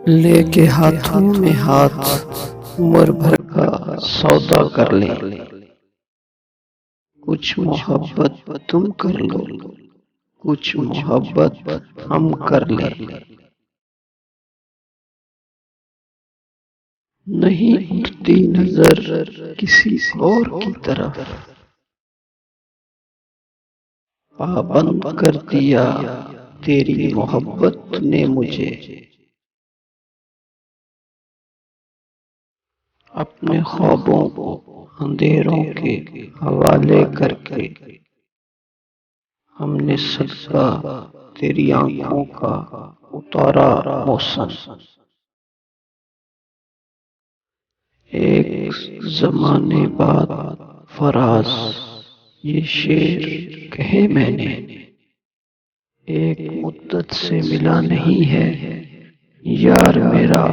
लेके हाथों में हाथ उम्र भर का सौदा कर ले। कुछ मोहब्बत तुम कर लो, कुछ मोहब्बत हम कर ले। नहीं उठती नजर किसी और की तरफ, पाबंद कर दिया तेरी मोहब्बत ने मुझे। अपने ख्वाबों को अंधेरों के हवाले करके हमने सदका तेरी आंखों का उतारा मौसम। एक जमाने बाद फराज ये शेर कहे मैंने, एक मुद्दत से मिला नहीं है यार मेरा